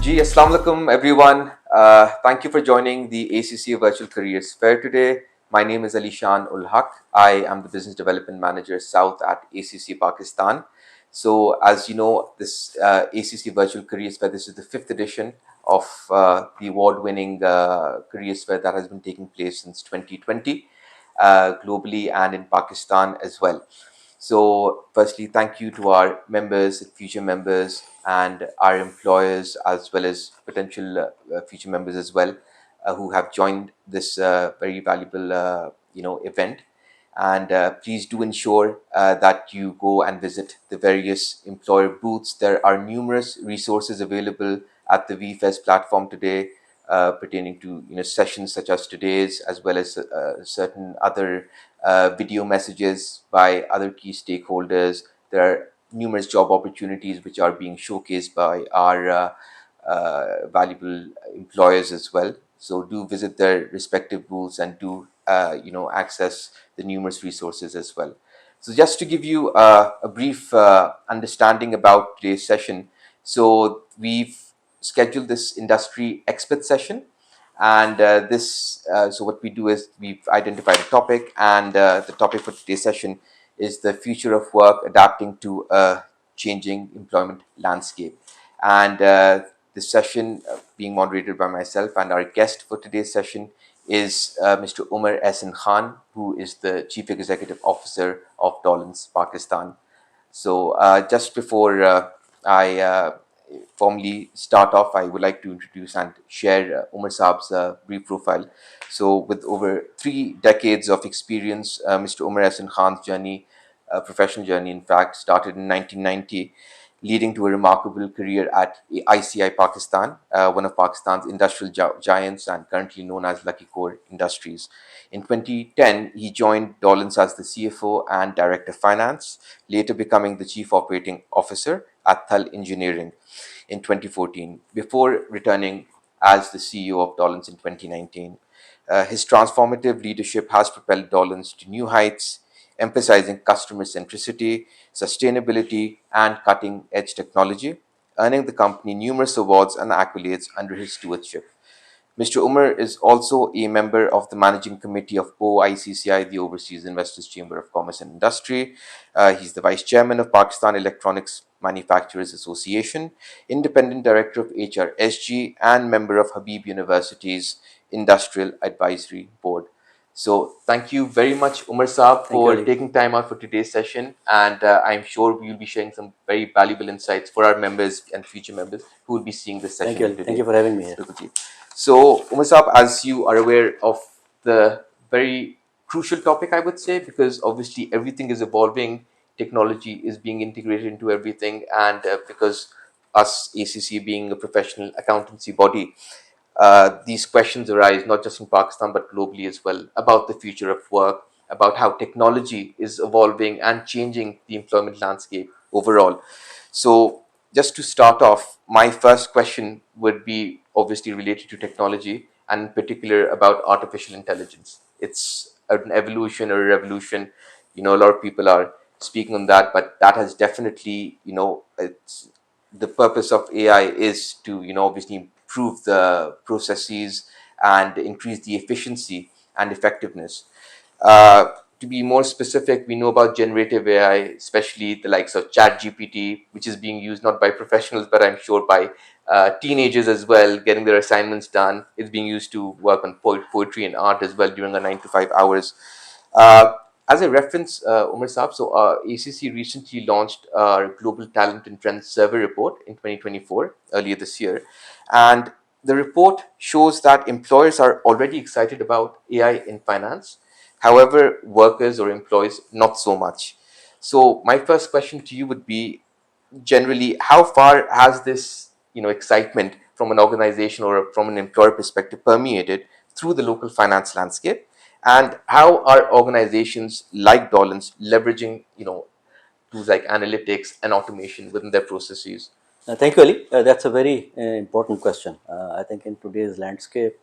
Ji, Assalamu alaikum everyone. Thank you for joining the ACC Virtual Careers Fair today. My name is Alishan Ul Haq. I am the Business Development Manager South at ACC Pakistan. So, as you know, this ACC Virtual Careers Fair, this is the fifth edition of the award-winning Careers Fair that has been taking place since 2020, globally and in Pakistan as well. So, firstly, thank you to our members, future members, and our employers, as well as potential future members as well, who have joined this very valuable, event. And please do ensure that you go and visit the various employer booths. There are numerous resources available at the VFest platform today, pertaining to sessions such as today's, as well as certain other video messages by other key stakeholders. There are numerous job opportunities which are being showcased by our valuable employers as well. So do visit their respective booths and do access the numerous resources as well. So just to give you a brief understanding about today's session, so we've scheduled this industry expert session, and so what we do is we've identified a topic, and the topic for today's session is the future of work adapting to a changing employment landscape. And this session being moderated by myself, and our guest for today's session is Mr. Umar Ehsan Khan, who is the Chief Executive Officer of Dollins Pakistan. So just before I formally start off, I would like to introduce and share Umar Saab's brief profile. So with over 3 decades of experience, Mr. Umar Ehsan Khan's journey, professional journey, in fact, started in 1990, leading to a remarkable career at ICI Pakistan, one of Pakistan's industrial giants and currently known as Lucky Core Industries. In 2010, he joined Dollins as the CFO and Director of Finance, later becoming the Chief Operating Officer at Thal Engineering in 2014, before returning as the CEO of Dollins in 2019. His transformative leadership has propelled Dollins to new heights, emphasizing customer centricity, sustainability, and cutting edge technology, earning the company numerous awards and accolades under his stewardship. Mr. Umar is also a member of the managing committee of OICCI, the Overseas Investors Chamber of Commerce and Industry. He's the vice chairman of Pakistan Electronics Manufacturers Association, independent director of HRSG, and member of Habib University's Industrial Advisory Board. So, thank you very much, Umar Saab, Thank you, for Ali. taking time out for today's session. And I'm sure we'll be sharing some very valuable insights for our members and future members who will be seeing this session Thank you, Ali. today. Thank you for having me here. Bilkul ji. So, Umar Saab, as you are aware of the very crucial topic, I would say, because obviously everything is evolving, technology is being integrated into everything, and because us, ACC, being a professional accountancy body, these questions arise not just in Pakistan but globally as well about the future of work, about how technology is evolving and changing the employment landscape overall. So, just to start off, my first question would be obviously related to technology and in particular about artificial intelligence. It's an evolution or a revolution. A lot of people are speaking on that, but that has definitely, it's the purpose of AI is to, obviously improve the processes and increase the efficiency and effectiveness. Uh, to be more specific, we know about generative AI, especially the likes of ChatGPT, which is being used not by professionals, but I'm sure by teenagers as well, getting their assignments done. It's being used to work on poetry and art as well during our 9 to 5 hours. Uh, as a reference, Umar Saab, so ACC recently launched our Global Talent and Trends Survey report in 2024, earlier this year. And the report shows that employers are already excited about AI in finance. However, workers or employees, not so much. So, my first question to you would be generally, how far has this excitement from an organization or from an employer perspective permeated through the local finance landscape, and how are organizations like Dollins leveraging tools like analytics and automation within their processes? Thank you, Ali. That's a very important question. I think in today's landscape,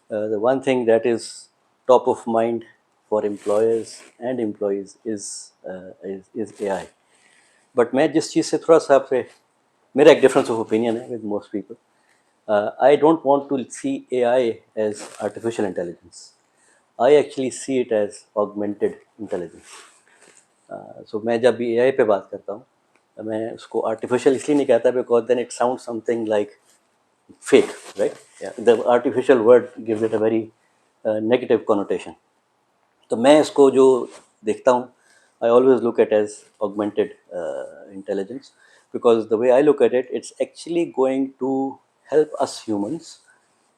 the one thing that is top of mind for employers and employees is AI. But मैं जिस चीज़ से थोड़ा सा आपसे मेरा एक difference of opinion है with most people I don't want to see AI as artificial intelligence. I actually see it as augmented intelligence. सो मैं जब भी AI पे बात करता हूँ मैं उसको आर्टिफिशियल इसलिए नहीं कहता because then it sound something like fake right the artificial word gives it a very negative connotation तो मैं इसको जो देखता हूँ I always look at as augmented intelligence because the way I look at it, it's actually going to help us humans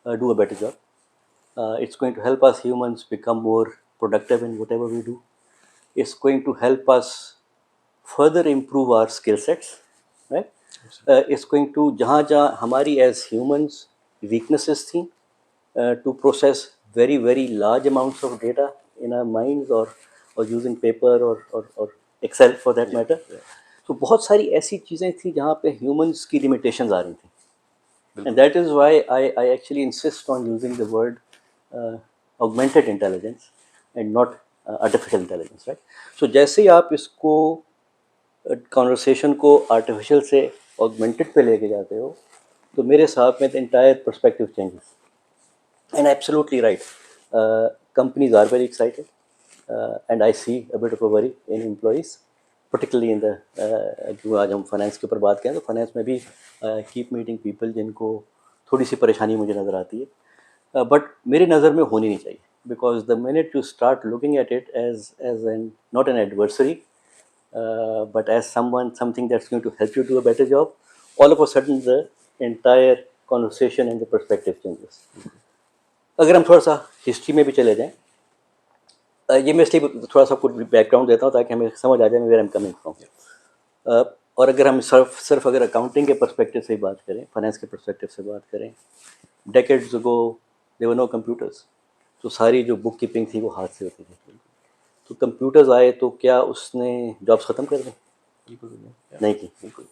do a better job. It's going to help us humans become more productive in whatever we do. It's going to help us further improve our skill sets, right? It's going to जहाँ जहाँ हमारी as humans weaknesses थी to process very very large amounts of data in our minds or using paper or Excel for that matter. तो बहुत सारी ऐसी चीज़ें थी जहाँ पे humans की limitations आ रही थी. And that is why I actually insist on using the word augmented intelligence and not artificial intelligence, right? So जैसे ही आप इसको कॉन्वर्सेशन को आर्टिफिशियल से ऑगमेंटेड पे लेके जाते हो तो मेरे हिसाब में the entire perspective changes and absolutely right companies are very excited and I see a bit of a worry in employees particularly in the आज हम फाइनेंस के ऊपर बात करें तो फाइनेंस में भी कीप मीटिंग पीपल जिनको थोड़ी सी परेशानी मुझे नज़र आती है बट मेरी नज़र में होनी नहीं चाहिए because the minute you start looking at it as an not an adversary but as something that's going to help you do a better job, all of a sudden the entire conversation and the perspective changes. अगर हम थोड़ा सा history में भी चले जाएं, ये मैं इसलिए थोड़ा सा कुछ बैकग्राउंड देता हूँ ताकि हमें समझ आ जाए where I am coming from. और अगर हम सिर्फ अगर अकाउंटिंग के पर्सपेक्टिव से बात करें, फाइनेंस के पर्सपेक्टिव से बात करें, decades ago there were no computers, तो सारी जो बुक कीपिंग थी वो हाथ से होती थी. तो कंप्यूटर्स आए तो क्या उसने जॉब्स ख़त्म कर दी? बिल्कुल नहीं की. बिल्कुल.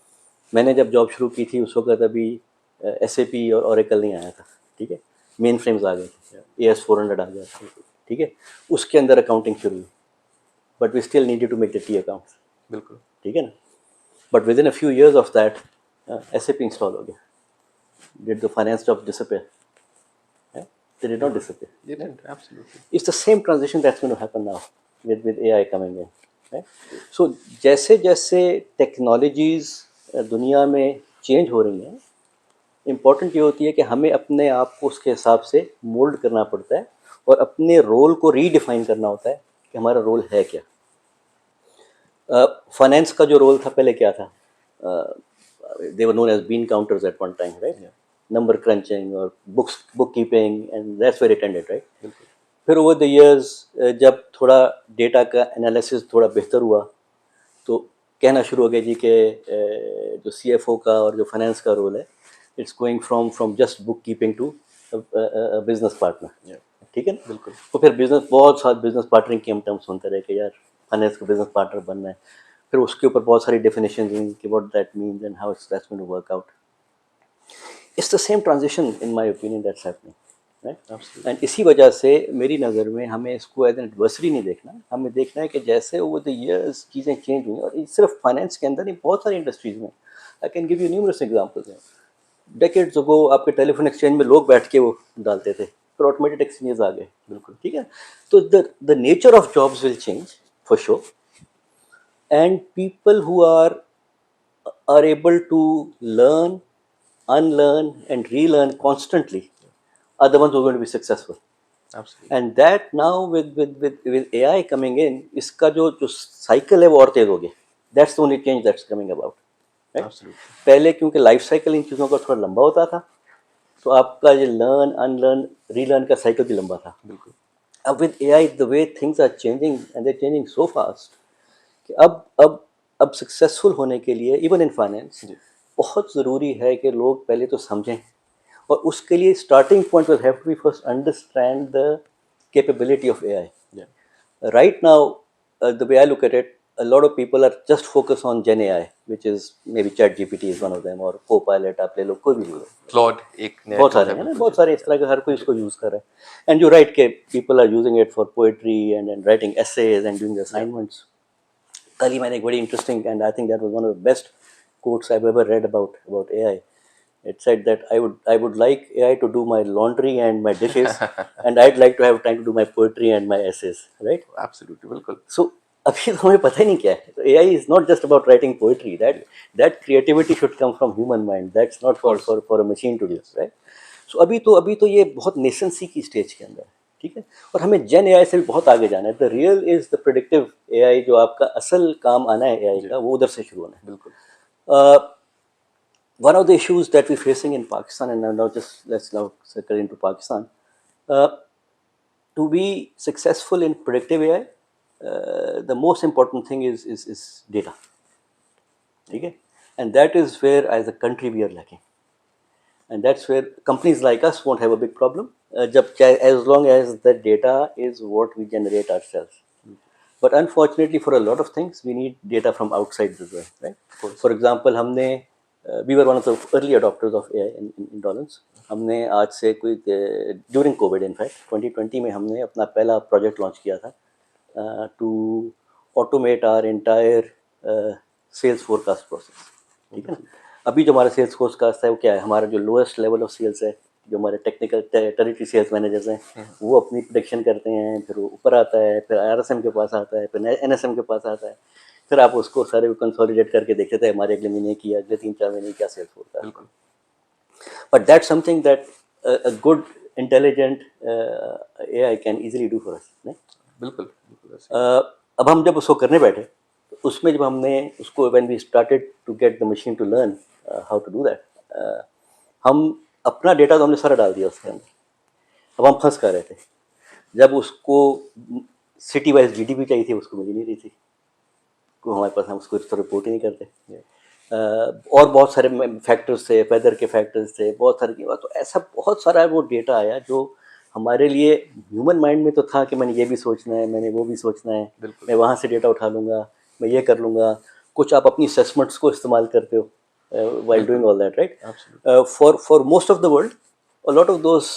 मैंने जब जॉब शुरू की थी उस वक्त अभी SAP और ओरेकल नहीं आया था. ठीक है, मेन फ्रेम्स आ गए थे, AS400 आ गया था. ठीक है, उसके अंदर अकाउंटिंग शुरू हुई but we still needed to make the T accounts. बिल्कुल ठीक है ना. But within a few years of that SAP install हो गया. Did the finance job disappear? They did not disappear. They didn't, absolutely. It's the same transition that's going to happen now with AI coming in. Right? So जैसे जैसे technologies दुनिया में change हो रही हैं, important ये होती है कि हमें अपने आप को उसके हिसाब से मोल्ड करना पड़ता है और अपने रोल को रीडिफाइन करना होता है कि हमारा रोल है क्या. फाइनेंस का जो रोल था पहले क्या था? They were known as bean counters at one time, right? Yeah. Number crunching or bookkeeping, and that's where it ended, right? फिर ओवर द इयर्स जब थोड़ा डेटा का एनालिसिस थोड़ा बेहतर हुआ तो कहना शुरू हो गया जी कि जो CFO का और जो फाइनेंस का रोल है it's going from just bookkeeping to business partner. ठीक है ना. बिल्कुल. तो फिर बहुत सारे बिजनेस पार्टनरिंग के हम टर्म्स सुनते रहे कि यार फाइनेंस का बिजनेस पार्टनर बनना है. फिर उसके ऊपर बहुत सारी डेफिनेशन हुई कि what that means and how it's that's going to work out. It's the same transition in my opinion that's happening, right. And इसी वजह से मेरी नज़र में हमें इसको एज एन एडवर्सरी नहीं देखना, हमें देखना है कि जैसे ओवर द ईयर्स चीज़ें चेंज हुई और सिर्फ फाइनेंस के अंदर नहीं बहुत सारी इंडस्ट्रीज़ में. I can give you numerous examples. Decades ago आपके टेलीफोन एक्सचेंज में लोग बैठ के वो डालते थे, फिर ऑटोमेटेड एक्सचेंजेस आ गए. बिल्कुल ठीक है. तो the nature of jobs will change for sure and people who are able to learn, unlearn and relearn constantly are the ones who are going to be successful. Absolutely. And that now with AI coming in, इसका जो cycle है वो और तेज हो गया. That's the only change that's coming about. Right? Absolutely. पहले क्योंकि life cycle in चीज़ों का थोड़ा लंबा होता था तो आपका जो लर्न अनलर्न रीलर्न का साइकिल भी लंबा था. बिल्कुल. अब with AI the way things are changing and they're changing so fast कि अब सक्सेसफुल होने के लिए इवन इन फाइनेंस बहुत ज़रूरी है कि लोग पहले तो समझें और उसके लिए starting point will have to be first understand the capability of AI. Right now the way I look at it a lot of people are just focused on Gen AI, which is maybe ChatGPT is one of them or Copilot. आप ले लो कोई भी Claude एक बहुत सारे हैं ना, बहुत सारे इस तरह के हर कोई इसको यूज़ कर रहा है. एंड यू राइट के people are using it for poetry and writing essays and doing assignments. कल ही मैंने एक बड़ी interesting and I think that was one of the best quotes I've ever read about AI. It said that I would like AI to do my laundry and my dishes, and I'd like to have time to do my poetry and my essays, right? Absolutely, बिल्कुल. So अभी तो हमें पता ही नहीं क्या है. तो AI is not just about writing poetry. That creativity should come from human mind. That's not for a machine to do, right? So अभी तो ये बहुत नेसेंसी की स्टेज के अंदर है, ठीक है. और हमें जेन AI से भी बहुत आगे जाना है. The real is the predictive AI, जो आपका असल काम आना है AI का, वो उधर से शुरू होना है. बिल्कुल. One of the issues that we're facing in Pakistan, and now just let's now circle into Pakistan, to be successful in predictive AI, the most important thing is data. Okay? And that is where, as a country, we are lacking. And that's where companies like us won't have a big problem, as long as the data is what we generate ourselves. But unfortunately, for a lot of things, we need data from outside as well, right? For example, we were one of the early adopters of AI in Dolans. हमने आज से कोई during COVID, in fact, 2020 में हमने अपना पहला project launch किया था to automate our entire sales forecast process. ठीक है ना. अभी जो हमारा sales forecast है वो क्या है, हमारा जो lowest level of sales है, जो हमारे टेक्निकल टेरिटरी सेल्स मैनेजर्स हैं, वो अपनी प्रेडिक्शन करते हैं, फिर वो ऊपर आता है, फिर RSM के पास आता है, फिर NSM के पास आता है, फिर आप उसको सारे कंसोलिडेट करके देखते थे हमारे अगले महीने की, अगले 3-4 महीने क्या सेल्स होता है. बिल्कुल. But that's something that a good intelligent AI can easily do for us. बिल्कुल. अब हम जब उसको करने बैठे, तो उसमें जब हमने उसको when we started to get the machine to learn how to do that, हम अपना डेटा तो हमने सारा डाल दिया उसके अंदर. अब हम फंस कर रहे थे. जब उसको सिटी वाइज GDP चाहिए थी, उसको मिल ही नहीं रही थी, को हमारे पास, हम उसको तो रिपोर्ट ही नहीं करते. और बहुत सारे फैक्टर्स थे, वेदर के फैक्टर्स थे, बहुत सारे. तो ऐसा बहुत सारा वो डेटा आया जो हमारे लिए ह्यूमन माइंड में तो था कि मैंने ये भी सोचना है, मैंने वो भी सोचना है, मैं वहाँ से डेटा उठा लूँगा, मैं ये कर लूँगा. कुछ आप अपनी असेसमेंट्स को इस्तेमाल करते हो while doing all that, right? For most of the world, a lot of those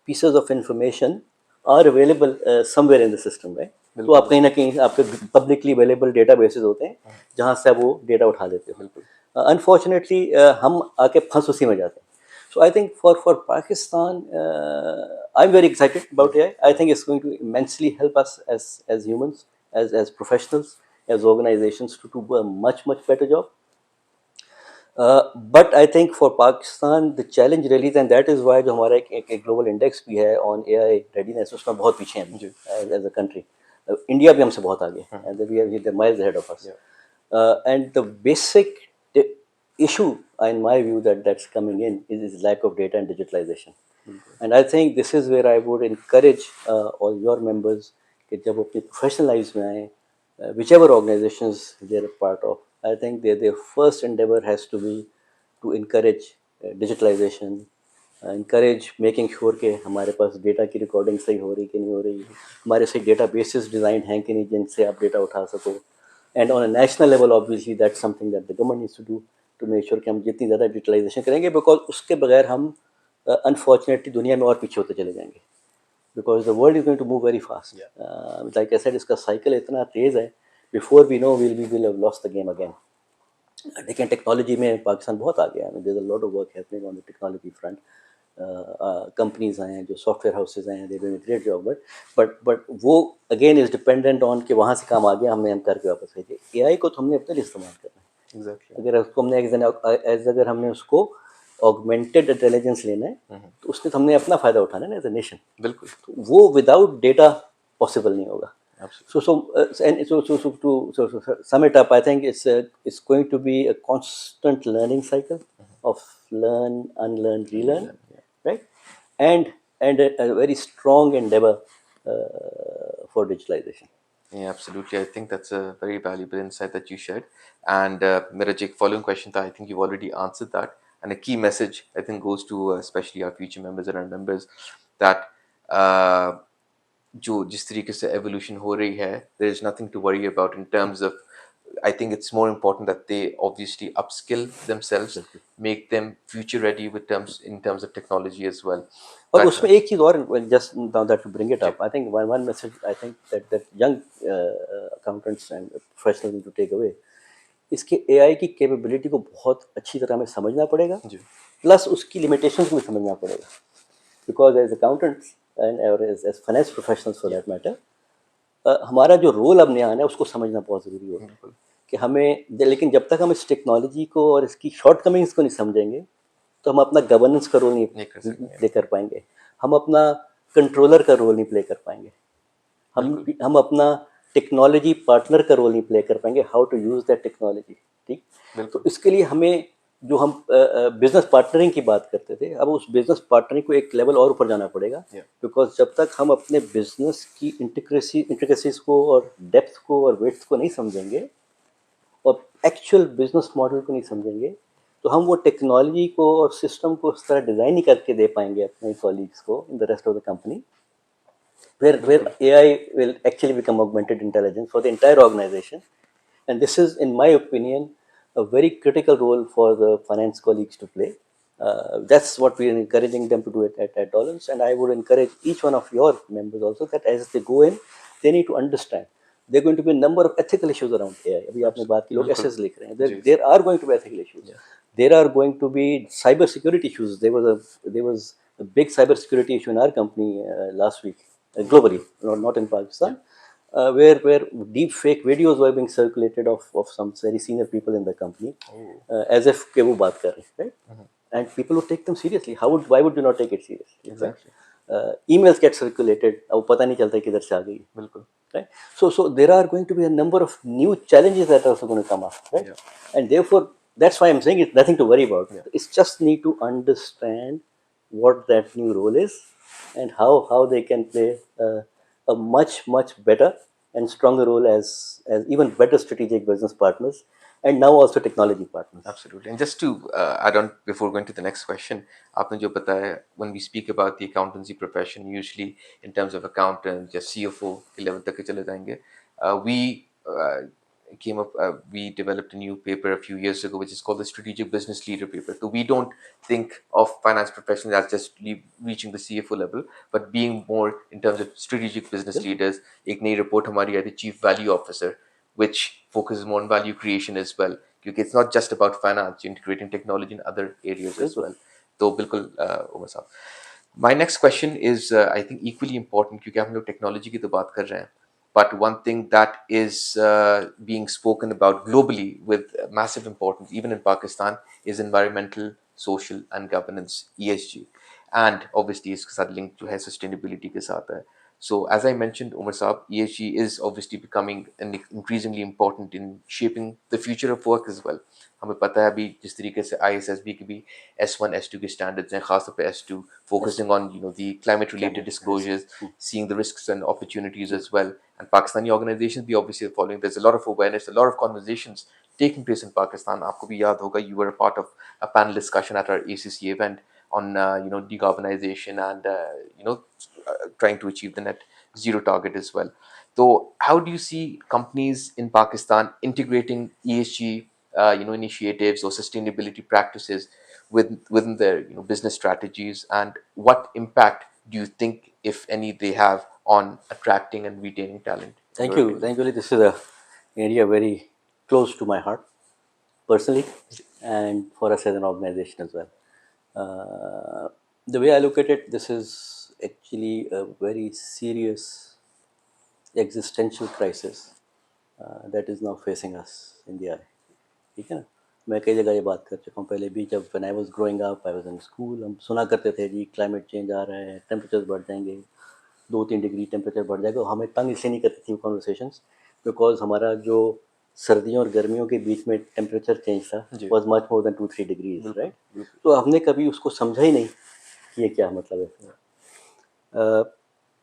pieces of information are available somewhere in the system, right? तो आप कहीं ना कहीं आपके पब्लिकली अवेलेबल डेटा बेसिस होते हैं जहाँ से आप वो डेटा उठा लेते हो. अनफॉर्चुनेटली हम आके फंस उसी में जाते हैं. So I think for Pakistan, I'm very excited about AI. I think it's going to immensely help us as humans, as professionals, as organizations to do a much better job. But I think for Pakistan, the challenge really is, and that is why जो हमारा एक global index भी है on AI readiness, उसमें बहुत पीछे हैं as a country. India भी हमसे बहुत आगे, and they're miles ahead of us. And the basic issue, in my view, that's coming in is lack of data and digitalization. And I think this is where I would encourage all your members कि जब अपनी professional lives में आए, whichever organizations they're a part of, I think their first endeavor has to be to encourage digitalization, encourage making sure कि हमारे पास data की recording सही हो रही कि नहीं हो रही, हमारे सही डेटा बेसिस डिज़ाइन हैं कि नहीं जिनसे आप डेटा उठा सको. And on a national level obviously that's something that the government needs to do to make sure कि हम जितनी ज़्यादा डिजिटलाइजेशन करेंगे, बिकॉज उसके बगैर हम अनफॉर्चुनेटली दुनिया में और पीछे होते चले जाएंगे, because the world is going to move very fast. Like I said, इसका साइकिल इतना तेज़ है, before we know will have lost the game again. लेकिन टेक्नोलॉजी में पाकिस्तान बहुत आगे है. There is a lot of work happening on the technology front. Companies आए हैं, जो सॉफ्टवेयर हाउसेज आए हैं, they doing a great job. But वो अगेन इज डिपेंडेंट ऑन कि वहाँ से काम आ गया, हम करके वापस भेजे. AI को तो हमने अपने लिए इस्तेमाल करना है. Exactly. अगर उसको हमने अगर हमने उसको ऑगमेंटेड इंटेलिजेंस लेना है, तो उसमें तो हमने अपना फ़ायदा उठाना है ना एज ए नेशन. बिल्कुल. तो वो विदाउट डेटा पॉसिबल नहीं होगा. So to sum it up, I think it's going to be a constant learning cycle of learn, unlearn, relearn, right? And a very strong endeavor for digitalization. Yeah, absolutely. I think that's a very valuable insight that you shared. And मेरा जो एक following question था, I think you've already answered that. And a key message, I think, goes to especially our future members and our members that जो जिस तरीके से evolution हो रही है, there is nothing to worry about in terms of. I think it's more important that they obviously upskill themselves, make them future ready in terms of technology as well. और उसमें एक चीज़ और, just now that to bring it up, I think one message I think that young accountants and professionals need to take away इसके AI की capability को बहुत अच्छी तरह हमें समझना पड़ेगा, जी प्लस उसकी लिमिटेशंस को भी समझना पड़ेगा, बिकॉज एज अकाउंटेंट्स एंड और as finance professionals for that matter, हमारा जो रोल अब नया आना है उसको समझना बहुत ज़रूरी होता है बिल्कुल कि लेकिन जब तक हम इस टेक्नोलॉजी को और इसकी शॉर्टकमिंग्स को नहीं समझेंगे तो हम अपना गवर्नेंस का रोल नहीं नहीं कर सकेंगे प्ले कर पाएंगे, हम अपना कंट्रोलर का रोल नहीं प्ले कर पाएंगे, बिल्कुल हम अपना टेक्नोलॉजी पार्टनर का रोल नहीं प्ले कर पाएंगे, how to use that technology. ठीक, तो बिल्कुल इसके लिए हमें जो हम बिजनेस पार्टनरिंग की बात करते थे, अब उस बिजनेस पार्टनरिंग को एक लेवल और ऊपर जाना पड़ेगा, Yeah. बिकॉज जब तक हम अपने बिजनेस की इंट्रिकेसीज को और डेप्थ को और वेट्स को नहीं समझेंगे और एक्चुअल बिजनेस मॉडल को नहीं समझेंगे, तो हम वो टेक्नोलॉजी को और सिस्टम को उस तरह डिज़ाइन नहीं करके दे पाएंगे अपने कॉलीग्स को in the rest of the company, where AI will actually become augmented intelligence for the entire organization. And this is, in my opinion, a very critical role for the finance colleagues to play. That's what we are encouraging them to do at Dollars. And I would encourage each one of your members also that as they go in, they need to understand. There are going to be a number of ethical issues around AI. अभी आपने बात की, लोग बिल्कुल ऐसे लिख रहे हैं. जी There are going to be ethical issues. There are going to be cyber security issues. There was a big cyber security issue in our company last week, globally, not in Pakistan, where deep fake videos were being circulated of some very senior people in the company, as if के वो बात कर रहे हैं, right? And people would take them seriously. Why would you not take it seriously? Exactly. Emails get circulated, अब पता नहीं चलता किधर से आ गई, बिल्कुल right? So there are going to be a number of new challenges that are also going to come up, right? And therefore, that's why I'm saying it's nothing to worry about. It's just need to understand what that new role is and how they can play a much better and stronger role as even better strategic business partners, and now also technology partners. Absolutely. And just to add on before going to the next question, आपने जो बताया, when we speak about the accountancy profession, usually in terms of accountants या CFO के level तक के चले जाएंगे, we developed a new paper a few years ago which is called the Strategic Business Leader paper. So we don't think of finance professionals as just reaching the CFO level, but being more in terms of strategic business leaders. एक नई report हमारी आई थी Chief Value Officer, which focuses more on value creation as well. क्योंकि it's not just about finance, integrating technology in other areas as well. तो बिल्कुल उमर साहब, my next question is I think equally important क्योंकि हम लोग technology की तो बात कर रहे हैं, but one thing that is being spoken about globally with massive importance even in Pakistan is environmental, social and governance, ESG, and obviously इसके साथ link जो है sustainability के साथ है. So as I mentioned, Umar Saab, ESG is obviously becoming increasingly important in shaping the future of work as well. हमें पता है अभी जिस तरीके से ISSB के भी S1, S2 के standards हैं, खास तौर पे S2, focusing on the climate related disclosures, seeing the risks and opportunities as well. And Pakistani organizations be obviously following. There's a lot of awareness, a lot of conversations taking place in Pakistan. आपको भी याद होगा, you were a part of a panel discussion at our ACC event on decarbonization and trying to achieve the net zero target as well. So how do you see companies in Pakistan integrating ESG initiatives or sustainability practices within their business strategies, and what impact do you think, if any, they have on attracting and retaining talent? Thank you. This is a area very close to my heart personally and for us as an organization as well. The way I look at it, this is actually a very serious existential crisis that is now facing us in the eye. ठीक है ना, मैं कई जगह ये बात कर चुका हूँ पहले भी, जब when I was growing up, I was in school, हम सुना करते थे जी क्लाइमेट चेंज आ रहा है, टेम्परेचर बढ़ जाएंगे, 2-3 डिग्री टेम्परेचर बढ़ जाएगा, हमें तंग इसलिए नहीं करती थी वो कॉन्वर्सेशंस बिकॉज हमारा जो सर्दियों और गर्मियों के बीच में टेम्परेचर चेंज था was much more than 2-3 degrees, right? तो हमने कभी उसको समझा ही नहीं कि ये क्या मतलब है.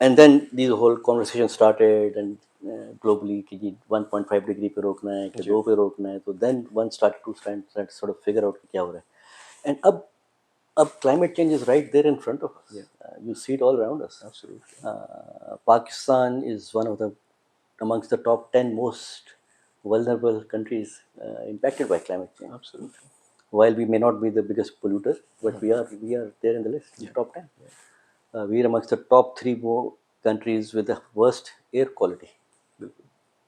And then this whole conversation started and globally कि जी 1.5 डिग्री पे रोकना है कि 2 पे रोकना है, तो then one start to sort of figure out कि क्या हो रहा है. एंड अब climate change is right there in front of us. You see it all around us. Absolutely. Pakistan is one of the amongst the top 10 most vulnerable countries impacted by climate change. Absolutely. While we may not be the biggest polluter, but we are there in the list, in the top 10. We are amongst the top 3 more countries with the worst air quality.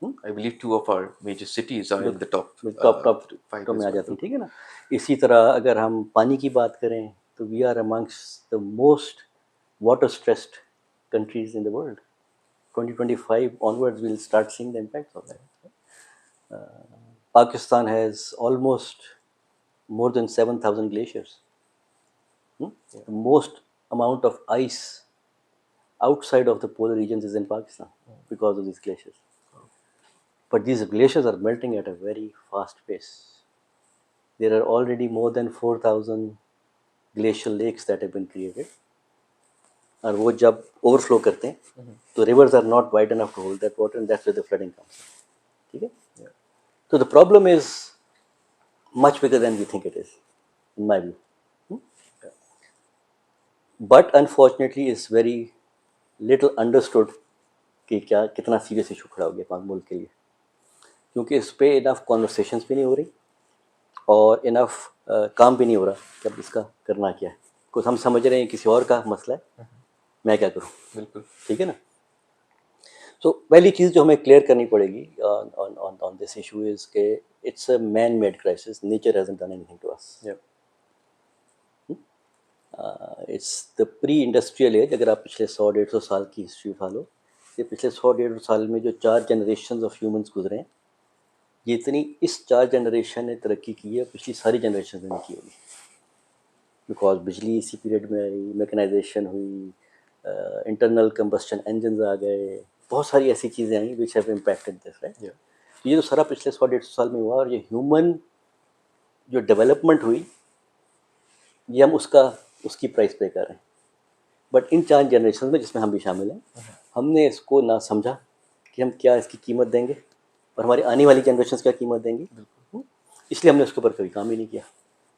I believe two of our major cities are in the top top five top में as आ well. जाते हैं, ठीक है ना। इसी तरह अगर हम पानी की बात करें तो we are amongst the most water stressed countries in the world. 2025 onwards we'll start seeing the impacts of that. Pakistan has almost more than 7,000 glaciers. The most amount of ice outside of the polar regions is in Pakistan because of these glaciers. But these glaciers are melting at a very fast pace. There are already more than 4,000 glacial lakes that have been created. और वो जब overflow करते हैं तो rivers are not wide enough to hold that water and that's where the flooding comes. ठीक है। तो the problem is much bigger than we think it is, in my view. But unfortunately, it's very little understood कि क्या कितना serious issue खड़ा हो गया पाक मुल्क के लिए, क्योंकि इस पर इनफ कॉन्वर्सेशंस भी नहीं हो रही और इनफ काम भी नहीं हो रहा कि अब इसका करना क्या है। कुछ हम समझ रहे हैं किसी और का मसला है, मैं क्या करूँ। बिल्कुल, ठीक है ना। तो पहली चीज़ जो हमें क्लियर करनी पड़ेगी ऑन दिस इशू इज़ के it's a man made crisis, nature hasn't done anything to us. It's the pre industrial age. अगर आप पिछले 100-150 साल की हिस्ट्री उठा लो, ये पिछले 100-150 साल में जो 4 जनरेशन ऑफ ह्यूमंस गुजरे हैं, ये इतनी इस 4 जनरेशन ने तरक्की की है पिछली सारी जनरेशन ने नहीं की होगी। बिकॉज बिजली इसी पीरियड में आई, मैकेनाइजेशन हुई, इंटरनल कंबस्शन इंजन आ गए, बहुत सारी ऐसी चीज़ें आई which have impacted this, right. तो ये तो सारा पिछले 100-150 साल में हुआ और ये ह्यूमन जो डेवलपमेंट हुई ये हम उसकी प्राइस पे कर रहे हैं। बट इन 4 जनरेशन में जिसमें हम भी शामिल हैं, हमने इसको ना समझा कि हम क्या इसकी कीमत देंगे और हमारी आने वाली जनरेशन क्या कीमत देंगी, इसलिए हमने उसके ऊपर कभी काम ही नहीं किया।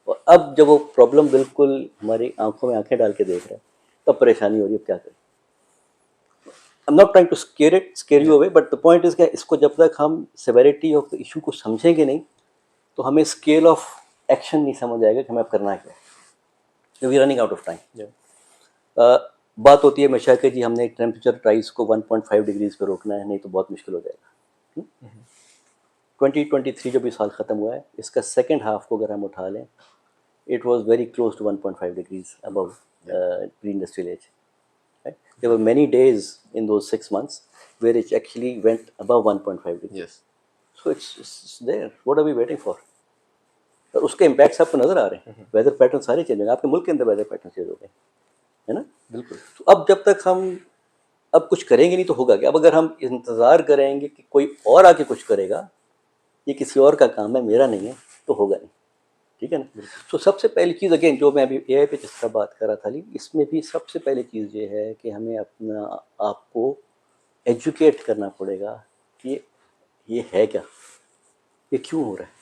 और अब जब वो प्रॉब्लम बिल्कुल हमारी आंखों में आंखें डाल के देख रहे हैं तब परेशानी हो रही है, अब क्या करें। I am not trying to scare you away, but the point is कि इसको जब तक हम सेवेरिटी ऑफ द इशू को समझेंगे नहीं तो हमें स्केल ऑफ एक्शन नहीं समझ आएगा कि हमें अब करना क्या है। We running out of time. बात होती है हमेशा कि जी हमने टेम्परेचर राइज को 1.5 डिग्रीज पे रोकना है, नहीं तो बहुत मुश्किल हो जाएगा। 2023 जो भी साल ख़त्म हुआ है, इसका सेकेंड हाफ को अगर हम उठा लें, it was very close to 1.5 degrees above pre-industrial age. Right? There were many days in those 6 months where it actually went above 1.5 degrees. yes, So it's there. What are we waiting for? और उसके impacts आपको नज़र आ रहे हैं। Weather pattern सारे change हो गए, आपके मुल्क के अंदर वेदर पैटर्न चेंज हो गए, है ना। बिल्कुल। तो अब जब तक हम अब कुछ करेंगे नहीं तो होगा क्या। अब अगर हम इंतज़ार करेंगे कि कोई और आके कुछ करेगा, ये किसी और का काम है, मेरा नहीं है, तो होगा नहीं। ठीक है ना। तो सबसे पहली चीज़ अगेन जो मैं अभी एआई पे जिस तरह बात कर रहा था, इसमें भी सबसे पहली चीज़ ये है कि हमें अपना आपको एजुकेट करना पड़ेगा कि ये है क्या, ये क्यों हो रहा है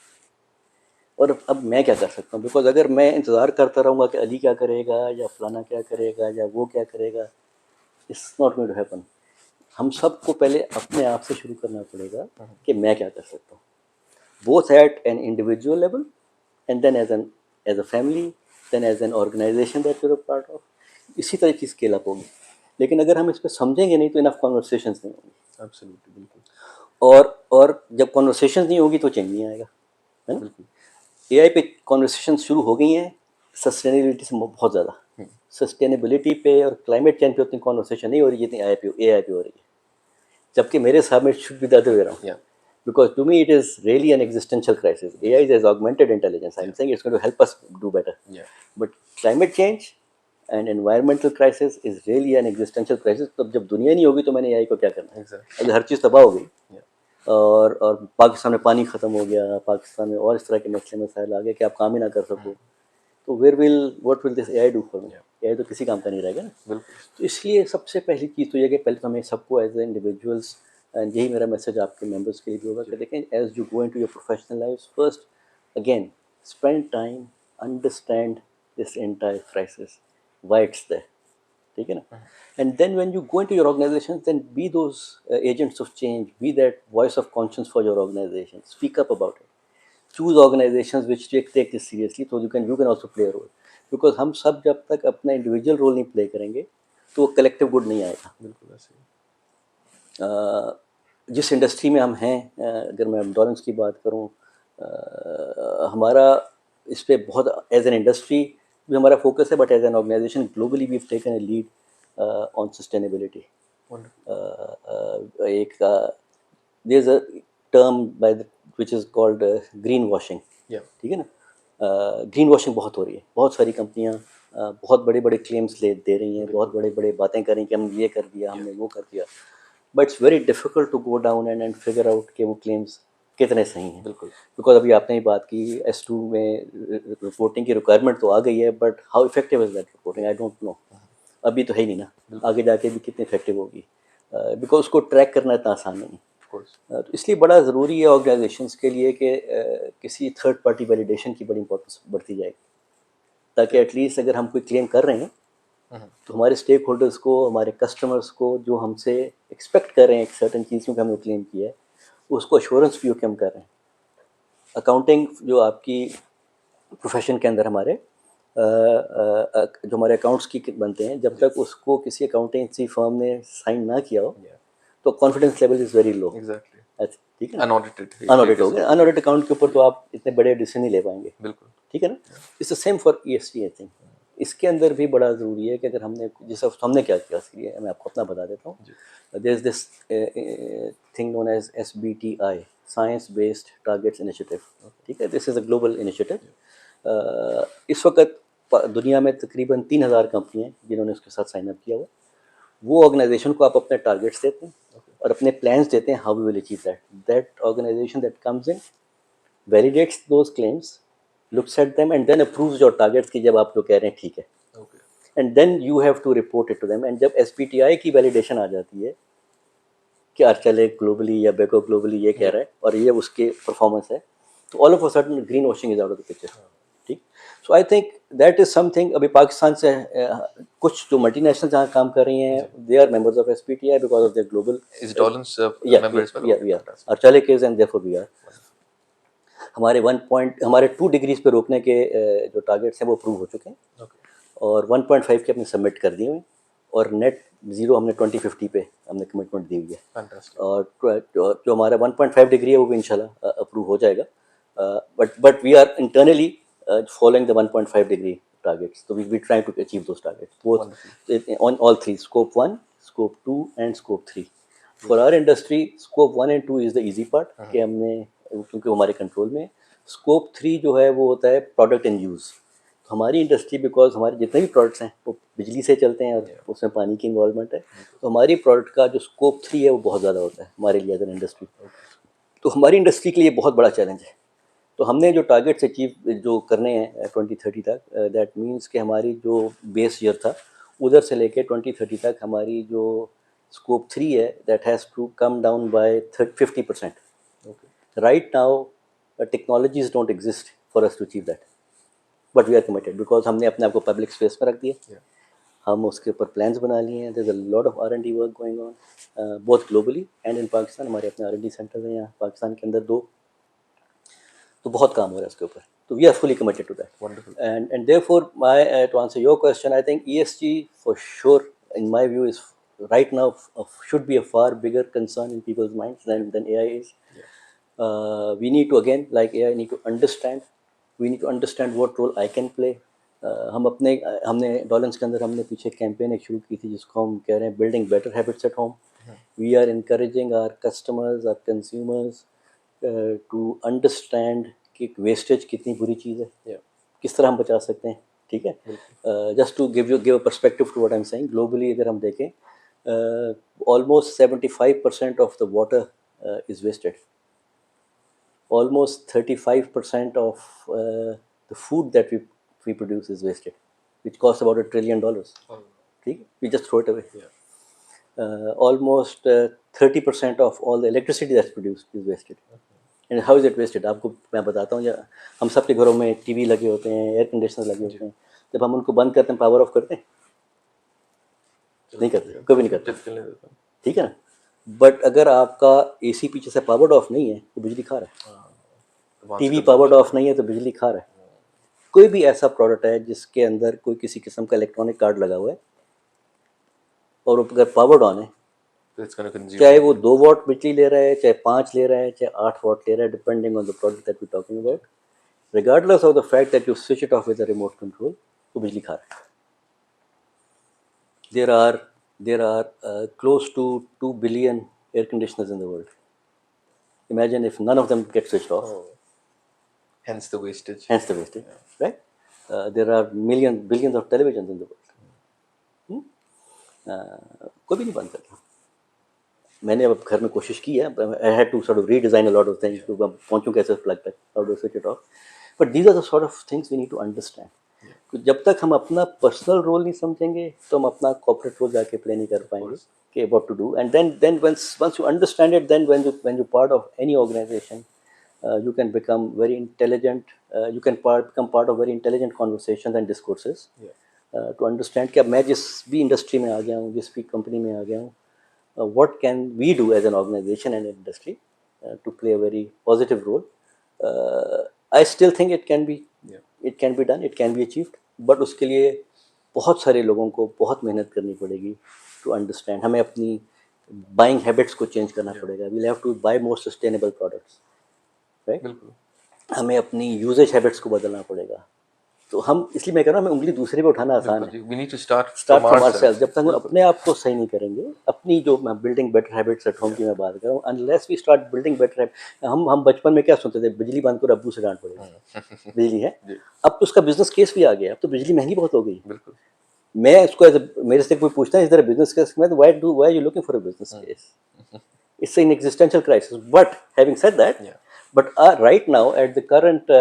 और अब मैं क्या कर सकता हूँ। बिकॉज अगर मैं इंतज़ार करता रहूँगा कि अली क्या करेगा या फलाना क्या करेगा या वो क्या करेगा, it's not going to happen. हम सबको पहले अपने आप से शुरू करना पड़ेगा कि मैं क्या कर सकता हूँ, both at an individual level and then as a family, then as an organization that you're a part of. इसी तरह की स्केल अप होगी। लेकिन अगर हम इस पर समझेंगे नहीं तो इनफ कॉन्वर्सेशंस नहीं होंगी। एब्सोल्युटली, बिल्कुल। और जब कॉन्वर्सेशंस नहीं होगी तो चेंज नहीं आएगा, है ना। एआई पे कॉन्वर्सेशंस शुरू हो गई हैं सस्टेनेबिलिटी से बहुत ज़्यादा। सस्टेनेबिलिटी पे और क्लाइमेट चेंज पे उतनी कॉन्वर्सेशन नहीं हो रही जितनी एआई पे हो रही है, जबकि मेरे हिसाब में should be the other way around. Because to me it is really an existential crisis. AI is augmented intelligence. I'm saying it's going to help us do better. But climate change and environmental crisis is really an existential crisis. तो जब दुनिया नहीं होगी तो मैंने AI को क्या करना है। अगर हर चीज़ तबाह हो गई और पाकिस्तान में पानी ख़त्म हो गया, पाकिस्तान में और इस तरह के मसले मसाइल आ गए कि आप काम ही ना कर सको, तो what will this AI do for me? AI तो किसी काम का नहीं रहेगा ना। तो इसलिए सबसे पहली चीज़ तो ये कि पहले तो हमें सबको एज ए इंडिविजुअल्स, एंड यही मेरा मैसेज आपके मेंबर्स के लिए भी होगा कि देखें as you go into your professional life, first again spend time, understand this entire crisis, why it's there. ठीक है ना। And then when you go into your organization, then be those agents of change, be that voice of conscience for your organization, speak up about it, choose organizations which take this seriously, so you can also play a role. Because हम सब जब तक अपना individual role नहीं play करेंगे तो वो collective good नहीं आएगा। बिल्कुल ऐसे ही। जिस इंडस्ट्री में हम हैं, अगर मैं डॉलेंस की बात करूं, हमारा इस पे बहुत एज एन इंडस्ट्री भी हमारा फोकस है, but as an organisation globally we have taken a lead on sustainability. एक there is a term by which is called green washing. ठीक है ना. ग्रीन वॉशिंग बहुत हो रही है, बहुत सारी कंपनियां बहुत बड़े बड़े क्लेम्स ले दे रही हैं, बहुत बड़े बड़े बातें कर रही हैं कि हम ये कर दिया, हमने वो कर दिया, but it's very difficult to go down and figure out कि वो क्लेम्स कितने सही हैं. बिल्कुल. बिकॉज अभी आपने ही बात की S2 में रिपोर्टिंग की रिक्वायरमेंट तो आ गई है, but how effective is that reporting, I don't know. अभी तो है ही नहीं ना, आगे जाके भी कितनी इफेक्टिव होगी, बिकॉज उसको ट्रैक करना इतना आसान नहीं है. तो इसलिए बड़ा ज़रूरी है ऑर्गेनाइजेशंस के लिए कि किसी थर्ड पार्टी वैलिडेशन की बड़ी इंपॉर्टेंस बढ़ती जाएगी, ताकि एटलीस्ट अगर हम कोई क्लेम कर रहे हैं तो हमारे स्टेक होल्डर्स को, हमारे कस्टमर्स को जो हमसे एक्सपेक्ट कर रहे हैं एक सर्टन चीज़ में हमने क्लेम किया है, उसको अश्योरेंस भी हो कि हम कर रहे हैं. अकाउंटिंग जो आपकी प्रोफेशन के अंदर हमारे जो हमारे अकाउंट्स की बनते हैं, जब तक उसको किसी अकाउंटेंसी फर्म ने साइन ना किया हो तो confidence level is very low. Exactly. ठीक है. अनऑडिटेड. अनऑडिटेड हो गया, अनऑडिटेड अकाउंट के ऊपर तो आप इतने बड़े डिसीजन नहीं ले पाएंगे. बिल्कुल. ठीक है ना. It's the same for ESG I think. इसके अंदर भी बड़ा ज़रूरी है कि अगर हमने जैसे हमने क्या किया उसके लिए मैं आपको अपना बता देता हूँ. There is this thing known as SBTI, science based targets initiative. ठीक है. This is a global initiative. इस वक्त दुनिया में तकरीबन 3,000 कंपनी हैं जिन्होंने उसके साथ साइन अप किया हुआ. वो ऑर्गेनाइजेशन को आप अपने टारगेट्स देते हैं और अपने प्लान्स देते हैं, how we will achieve that. That organization that comes in validates those claims, looks at them and then approves your targets कि जब आप जो कह रहे हैं ठीक है. And then you have to report it to them. And जब SBTI की validation आ जाती है कि अर्चले ग्लोबली या बेको ग्लोबली ये कह रहा है और ये उसके परफॉर्मेंस है, तो all of a sudden green washing is out of the picture. ठीक. So I think that is something. अभी पाकिस्तान से कुछ जो मल्टीनेशनल जहाँ काम कर रही हैं, they are members of SBTI because of their global. Is Dolans member as well? या अर्चले case and therefore we are. हमारे 2 डिग्रीज पे रोकने के जो टारगेट्स हैं वो अप्रूव हो चुके हैं. और 1.5 के अपने सबमिट कर दिए हुए, और नेट ज़ीरो हमने 2050 पे हमने कमिटमेंट दी हुई है. और जो हमारा 1.5 डिग्री है वो भी इंशाल्लाह अप्रूव हो जाएगा. But we are internally following the 1.5 degree targets. तो we trying to achieve those targets both on all 3, scope 1, scope 2 and scope 3. For our industry scope 1 and 2 is the easy part कि हमने, क्योंकि हमारे control में. Scope 3 जो है वो होता है प्रोडक्ट इन यूज़. तो हमारी इंडस्ट्री, बिकॉज हमारे जितने भी प्रोडक्ट्स हैं वो बिजली से चलते हैं और उसमें पानी की इन्वॉल्वमेंट है, तो हमारी प्रोडक्ट का जो स्कोप 3 है वो बहुत ज़्यादा होता है हमारे लिए एज एन इंडस्ट्री. तो हमारी इंडस्ट्री के लिए बहुत बड़ा चैलेंज है. तो हमने जो टारगेट्स अचीव जो करने हैं 2030 तक, दैट मीन्स कि हमारी जो बेस ईयर था उधर से लेके 2030 तक हमारी जो स्कोप 3 है that has to come down by 50%. Right now, technologies don't exist for us to achieve that, but we are committed because हमने अपने आप को पब्लिक स्पेस में रख दिया. हम उसके ऊपर प्लान्स बना लिए हैं. there's a lot of R&D work going on, both globally and in Pakistan. हमारे अपने R&D सेंटर्स हैं यहाँ पाकिस्तान के अंदर 2. तो बहुत काम हो रहा है उसके ऊपर. तो we are fully committed to that. Wonderful. And therefore, to answer your question, I think ESG for sure, in my view, is right now should be a far bigger concern in people's minds than AI is. We need to, again, like AI, need to understand. We need to understand what role I can play. हमने डॉलेंस के अंदर हमने पीछे campaign एक शुरू की थी जिसको हम कह रहे हैं building better habits at home. We are encouraging our customers, our consumers to understand कि वेस्टेज कितनी बुरी चीज़ है, किस तरह हम बचा सकते हैं. ठीक है. Just to give a perspective to what I am saying, globally अगर हम देखें almost 75% of the water is wasted. Almost 35% of the food that we produce is wasted, which costs about $1 trillion. We just throw it away. Almost 30% of all the electricity that's produced is wasted. And how is it wasted? आपको मैं बताता हूँ. हम सबके घरों में TV लगे होते हैं, एयर कंडीशनर लगे होते हैं. जब हम उनको बंद करते हैं, पावर ऑफ करते हैं? नहीं करते, कभी नहीं करते. ठीक है ना. बट अगर आपका AC पीछे से पावर्ड ऑफ नहीं है तो बिजली खा रहा है. TV पावर्ड ऑफ नहीं है तो बिजली खा रहा है. कोई भी ऐसा प्रोडक्ट है जिसके अंदर कोई किसी किस्म का इलेक्ट्रॉनिक कार्ड लगा हुआ है और अगर पावर्ड ऑन है It's going to consume. चाहे वो 2 वॉट बिजली ले रहा है, चाहे 5 ले रहा है, चाहे 8 वॉट ले रहा है, depending on the product that we talking about, regardless of the fact that you switch it off with a remote control, वो बिजली खा रहा है. There are close to 2 billion air conditioners in the world. Imagine if none of them get switched off. Hence the wastage. Hence the wastage, right? There are billions of televisions in the world. कोई भी नहीं बंद करता. मैंने अब घर में कोशिश की है. I had to sort of redesign a lot of things. तो अब पहुँचूँ कैसे plug तक, how to switch it off. But these are the sort of things we need to understand. तो जब तक हम अपना पर्सनल रोल नहीं समझेंगे तो हम अपना कॉर्पोरेट रोल जाके प्ले नहीं कर पाएंगे कि what to do. And then once you understand it, then when you're part of any organization, you can become very intelligent. You can become part of very intelligent conversations and discourses. To understand कि अब मैं जिस भी industry में आ गया हूँ, जिस भी कंपनी में आ गया हूँ, what can we do as an organization and an industry to play a very positive role. I still think it can be done, it can be achieved, but उसके लिए बहुत सारे लोगों को बहुत मेहनत करनी पड़ेगी to understand. हमें अपनी buying habits को change करना पड़ेगा. We'll have to buy more sustainable products, right? बिल्कुल. हमें अपनी यूजेज हैबिट्स को बदलना पड़ेगा. तो हम इसलिए मैं कह रहा हूँ, हमें उंगली दूसरे पे उठाना आसान है. We need to start start from from ourselves. Ourselves. जब तक हम अपने आप को सही नहीं करेंगे, अपनी जो building better habits at home की मैं बात कर रहा हूँ, unless we start building better habit. हम बचपन में क्या सुनते थे, बिजली बंद करो अब्बू से डांट पड़ेगी. बिजली है. अब तो उसका बिजनेस केस भी आ गया. अब तो बिजली महंगी बहुत हो गई. बिल्कुल. मैं इसको मेरे से कोई पूछता है इस तरह बिजनेस केस में, तो why you looking for a business case? It's an existential crisis. But having said that, but right now at the current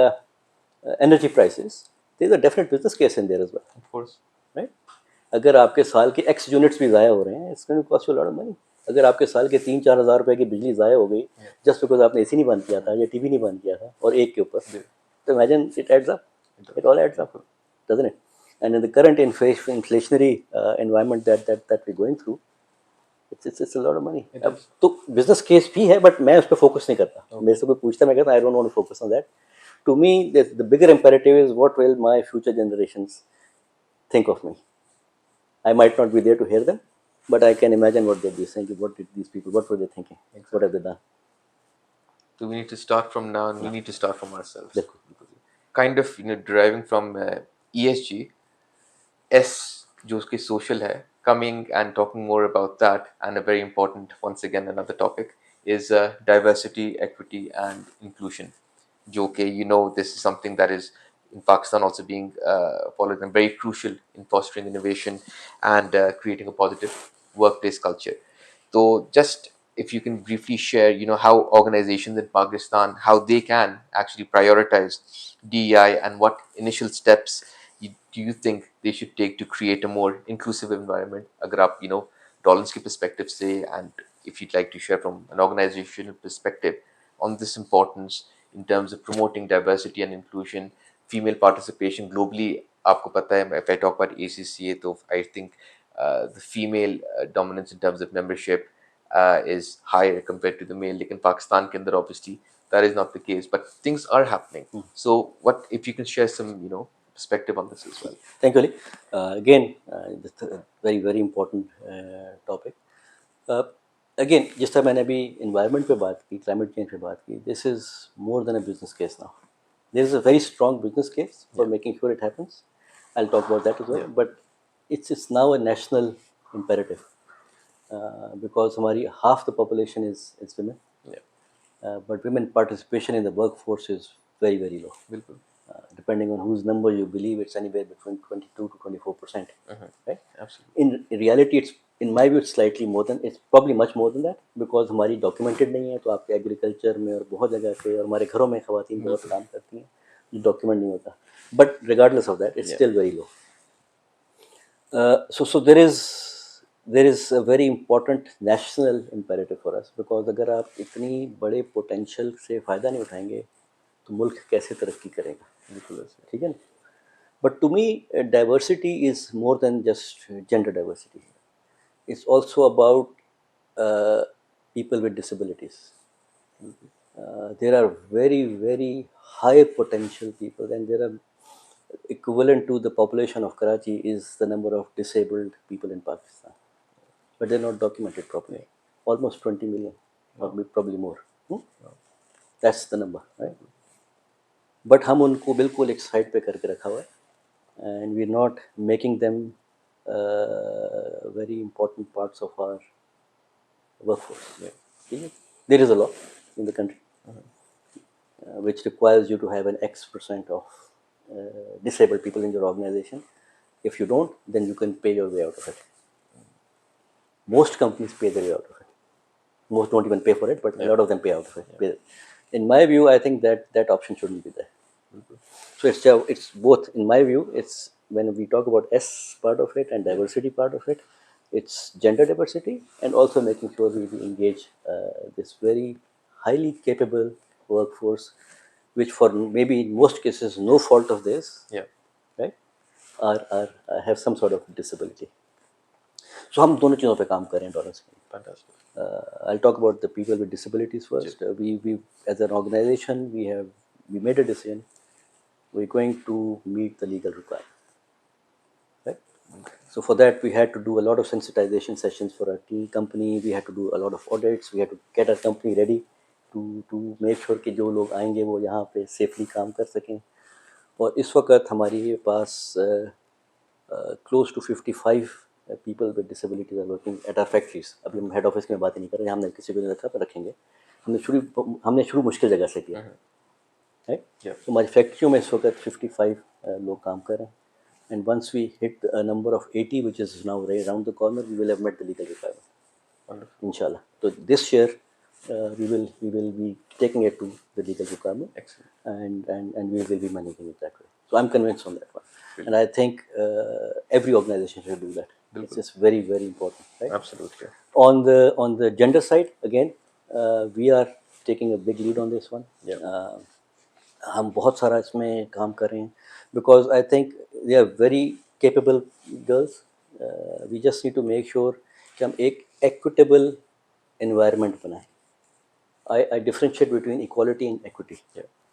energy prices, there's a definite business case in there as well. Of course. Right? अगर आपके साल के X units भी ज़ाया हो रहे हैं, it's going to cost you a lot of money. अगर आपके साल के 3-4 हज़ार रुपए की बिजली ज़ाया हो गई just because आपने AC नहीं बंद किया था या TV नहीं बंद किया था और एक के ऊपर, तो imagine it adds up. It all adds up, doesn't it? And in the current inflationary environment that we're going through, it's a lot of money. अब तो बिजनेस केस भी है, बट मैं उस पर फोकस नहीं करता. मेरे से कोई पूछता, मैं कहता I don't want to focus on that. To me the bigger imperative is what will my future generations think of me. I might not be there to hear them, but I can imagine what they'd be saying. What did these people, what were they thinking? What have they done? So we need to start from now, and we need to start from ourselves. बिल्कुल. Kind of, deriving from ESG, S जो उसकी social है, coming and talking more about that, and a very important, once again, another topic is diversity, equity, and inclusion. जो कि, this is something that is in Pakistan also being followed and very crucial in fostering innovation and creating a positive workplace culture. So just if you can briefly share, how organizations in Pakistan, how they can actually prioritize DEI and what initial steps do you think they should take to create a more inclusive environment? अगर आप, Dolan's की perspective से, and if you'd like to share from an organizational perspective on this importance in terms of promoting diversity and inclusion, female participation globally. आपको पता है, if I talk about ACCA, तो I think the female dominance in terms of membership is higher compared to the male. लेकिन पाकिस्तान के अंदर obviously that is not the case, but things are happening. So what if you can share some perspective on this as well? Thank you, Ali. Again, it's a very very important topic. Again, जिस तरह मैंने अभी environment पे बात की, climate change पे बात की, this is more than a business case now. There is a very strong business case for making sure it happens. I'll talk about that as well. But it's now a national imperative because हमारी half the population is women. But women participation in the workforce is very very low. बिल्कुल. Depending on whose number you believe, it's anywhere between 22 to 24%. Right? Absolutely. In reality, in my view, it's slightly more than, it's probably much more than that, because हमारी documented नहीं है. तो आपके agriculture में और बहुत जगह पे और हमारे घरों में ख़वातीन बहुत काम करती हैं जो document नहीं होता. But regardless of that, it's still very low. So there is a very important national imperative for us, because अगर आप इतनी बड़े potential से फ़ायदा नहीं उठाएंगे तो मुल्क कैसे तरक्की करेगा? ठीक है ना? But to me, diversity is more than just gender diversity. It's also about people with disabilities. There are very very high potential people, and there are equivalent to the population of Karachi is the number of disabled people in Pakistan, but they're not documented properly. almost 20 million, or probably more. That's the number, right? But हम उनको बिल्कुल एक side पे करके रखा हुआ है, and we're not making them very important parts of our workforce. ठीक है? There is a law in the country which requires you to have an X% of disabled people in your organization. If you don't, then you can pay your way out of it. Most companies pay their way out of it. Most don't even pay for it, but a lot of them pay out of it. In my view, I think that option shouldn't be there. So it's both. In my view, it's when we talk about S part of it and diversity part of it, it's gender diversity and also making sure we engage this very highly capable workforce, which for maybe in most cases no fault of theirs, right, are have some sort of disability. So हम दोनों चीज़ों पे काम करें dollars में. Fantastic. I'll talk about the people with disabilities first. We as an organization we made a decision. We're going to meet the legal requirement, right? So for that we had to do a lot of sensitization sessions for our team company. We had to do a lot of audits. We had to get our company ready to make sure कि जो लोग आएंगे वो यहाँ पे safely काम कर सकें. और इस वक्त हमारे पास close to 55 people with disabilities are working at our factories. अभी हम head office में बात नहीं कर रहे हैं, हमने किसी को नहीं रखा पर रखेंगे. हमने शुरू मुश्किल जगह से किया, right? तो हमारी फैक्ट्रियों में इस वक्त 55 लोग काम कर रहे हैं. And once we hit a number of 80, which is now right around the corner, we will have met the legal requirement. Wonderful. Inshallah. So this year we will be taking it to the legal requirement. Excellent. And we will be managing it that way. So I'm convinced on that one. Brilliant. And I think every organization should do that. It's just very, very important, right? Absolutely. On the gender side, again, we are taking a big lead on this one. हम बहुत सारा इसमें काम कर रहे हैं because I think they are very capable girls. We just need to make sure कि हम एक equitable environment बनाएं. I differentiate between equality and equity.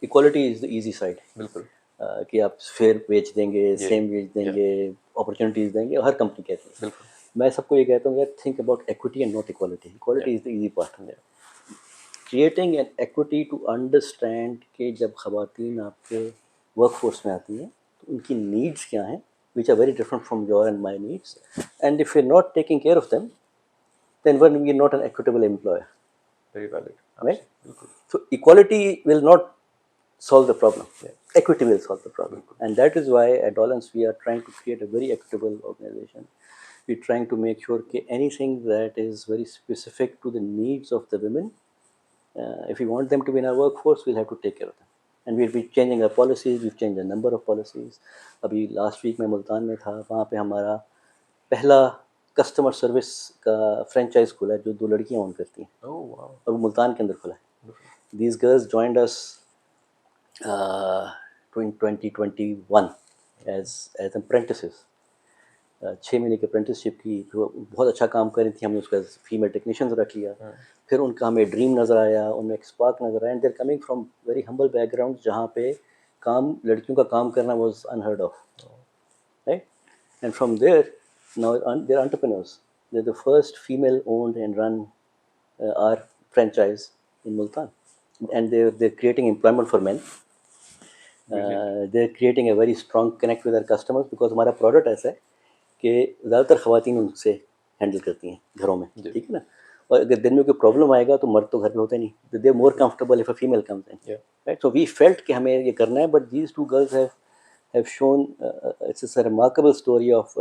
Equality is the easy side. बिल्कुल. कि आप फेयर वेज देंगे, सेम वेज देंगे, opportunities देंगे, हर कंपनी कहती है. बिल्कुल. मैं सबको ये कहता हूँ यार think about equity and not equality. Equality is the easy part. Creating an equity to understand कि जब ख़वातीन आपके वर्कफोर्स में आती हैं तो उनकी नीड्स क्या हैं, which are very different from your and my needs, and if you are not taking care of them then when we are not an equitable employer. Very valid. Right? So equality will not solve the problem. Equity will solve the problem. And that is why at Dollans we are trying to create a very equitable organization. We're trying to make sure that anything that is very specific to the needs of the women, if we want them to be in our workforce, we'll have to take care of them. And we'll be changing our policies. We've changed a number of policies. अभी last week मैं मुल्तान में था, वहाँ पे हमारा पहला customer service का franchise खुला है जो 2 लड़कियाँ ऑन करती हैं. और वो मुल्तान के अंदर खुला है. These girls joined us in 2021 as apprentices. 6 महीने की अप्रेंटिसशिप की, जो बहुत अच्छा काम कर रही थी. हमने उसका फीमेल टेक्नीशियंस रख लिया. फिर उनका हमें ड्रीम नज़र आया, उनमें एक स्पार्क नज़र आया. And they're coming from very humble background जहाँ पे काम लड़कियों का काम करना was unheard of, right? And from there now they're entrepreneurs. They're the first female owned and run our franchise in Multan, and they're creating employment for men. They're creating a very strong connect with our customers because हमारा product ऐसा है कि ज़्यादातर ख़वातीन उनसे handle करती हैं घरों में, ठीक है ना. और अगर दिन में कोई प्रॉब्लम आएगा तो मर्द तो घर में होते नहीं. They are more comfortable if a female comes in, right? So we felt कि हमें ये करना है, but these 2 girls have shown it's a remarkable story of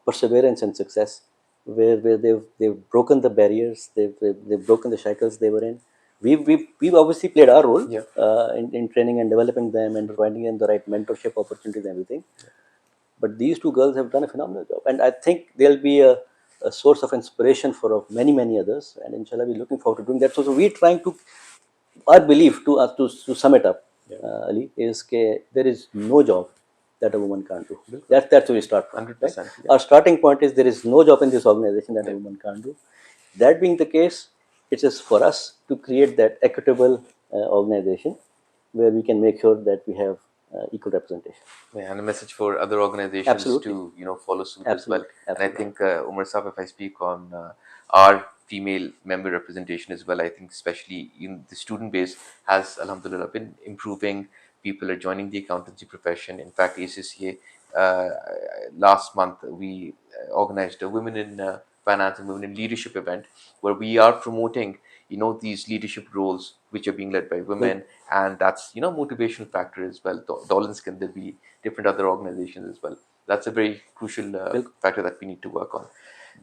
perseverance and success, where they've broken the barriers, they've broken the shackles they were in. We've obviously played our role in training and developing them and providing them the right mentorship opportunities and everything. But these 2 girls have done a phenomenal job, and I think they'll be a source of inspiration for many others. And inshallah, we're looking forward to doing that. So we're trying to, our belief to sum it up, Ali, is that there is no job that a woman can't do. That's where we start from. 100%. Right? Our starting point is there is no job in this organization that a woman can't do. That being the case, it is for us to create that equitable organization where we can make sure that we have equal representation. Yeah, and a message for other organizations Absolutely. to follow suit as well. Absolutely. And I Absolutely. think Umar Saab, if I speak on our female member representation as well, I think especially in the student base has Alhamdulillah been improving. People are joining the accountancy profession. In fact, ACCA last month we organized a Women in Finance and Women in Leadership event where we are promoting these leadership roles which are being led by women, and that's motivational factor as well. Dollars can there be different other organizations as well. That's a very crucial बिल्कुल. factor that we need to work on.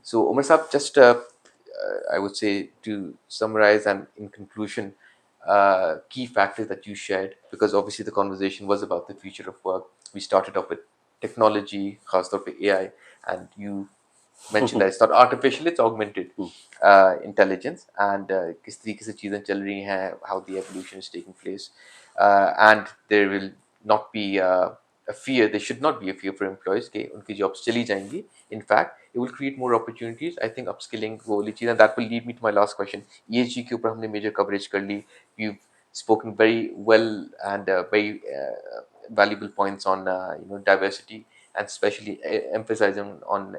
So Umar Saab, just I would say to summarize and in conclusion, key factors that you shared, because obviously the conversation was about the future of work. We started off with technology, खास तौर पे AI, and you mentioned that it's not artificial, it's augmented intelligence, and किस तरीके से चीज़ें चल रही हैं, how the evolution is taking place, and there will not be a fear. There should not be a fear for employees कि उनकी jobs चली जाएंगी. In fact, it will create more opportunities. I think upskilling वो वाली चीज़, and that will lead me to my last question. ESG के ऊपर हमने major coverage कर ली. You've spoken very well and very valuable points on diversity, and especially emphasizing on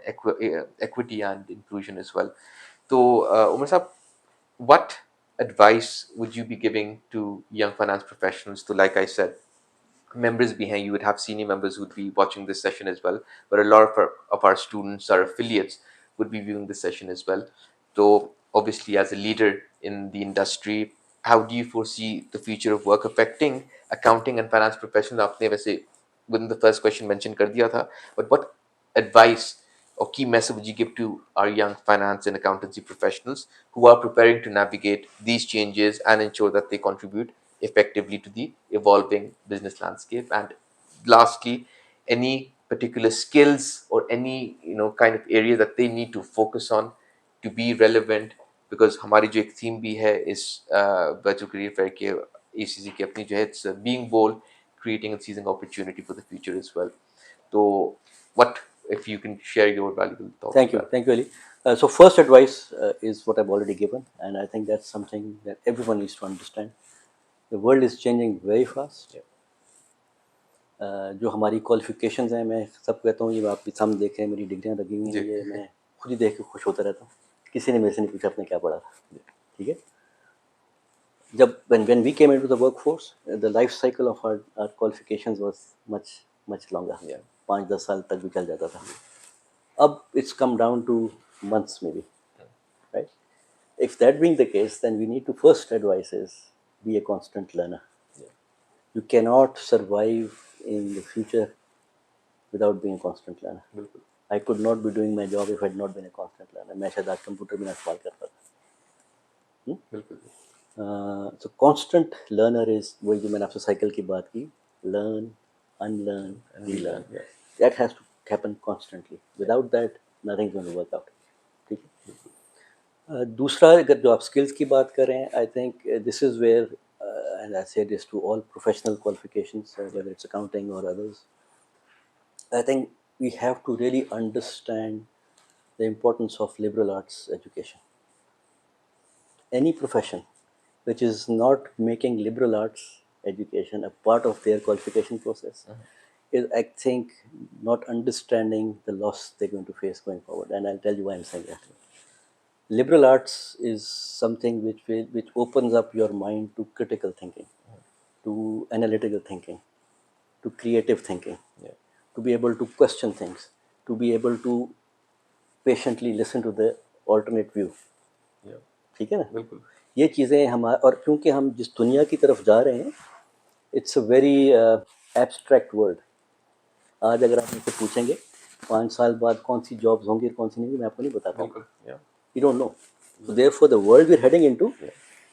equity and inclusion as well. So, Umar Saab, what advice would you be giving to young finance professionals? To, like I said, members behind you would have senior members who would be watching this session as well, but a lot of our students, our affiliates, would be viewing this session as well. So obviously as a leader in the industry, how do you foresee the future of work affecting accounting and finance professionals? आपने वैसे within the first question mention कर दिया था, but what advice or key message would you give to our young finance and accountancy professionals who are preparing to navigate these changes and ensure that they contribute effectively to the evolving business landscape? And lastly, any particular skills or any kind of area that they need to focus on to be relevant, because हमारी जो एक theme भी है इस virtual career fair के ACC की अपनी जो है, it's being bold, creating and seizing opportunity for the future as well. So what if you can share your valuable thoughts on that? Thank you, Ali. So first advice is what I've already given, and I think that's something that everyone needs to understand. The world is changing very fast. Yeah. जो हमारी qualifications हैं, मैं सब कहता हूँ, ये आप भी सामने देखें, मेरी डिग्रियाँ लगी हुई हैं, ये मैं खुद ही देख के खुश होता रहता हूँ. किसी ने मेरे से नहीं पूछा आपने क्या पढ़ा था. ठीक है. जब when we came into the workforce, the life cycle of our qualifications was much longer. Yeah. 5-10 साल तक भी चल जाता था. अब it's come down to months maybe, right? If that being the case, then we need to first advise is be a constant learner. Yeah. You cannot survive in the future without being a constant learner. बिल्कुल. I could not be doing my job if I had not been a constant learner. मैं शायद आज computer भी ना इस्तेमाल करता था. बिल्कुल. So constant learner is वही जो मैंने आपसे साइकिल की बात की, learn, unlearn, relearn. Yeah. That has to happen constantly. Without that, nothing is going to work out. ठीक है. दूसरा, अगर जो आप skills की बात करें, I think this is where, and I say this to all professional qualifications, whether it's accounting or others, I think we have to really understand the importance of liberal arts education. Any profession which is not making liberal arts education a part of their qualification process is, I think, not understanding the loss they're going to face going forward. And I'll tell you why I'm saying that. Liberal arts is something which opens up your mind to critical thinking, to analytical thinking, to creative thinking, to be able to question things, to be able to patiently listen to the alternate view. Yeah. ठीक है ना. बिल्कुल. ये चीज़ें हमारे, और क्योंकि हम जिस दुनिया की तरफ जा रहे हैं, it's a very abstract world. आज अगर आप मुझसे पूछेंगे 5 साल बाद कौन सी जॉब्स होंगी और कौन सी नहीं, मैं आपको नहीं बता पाऊँगा. Yeah. You don't know. So therefore, the world we're heading into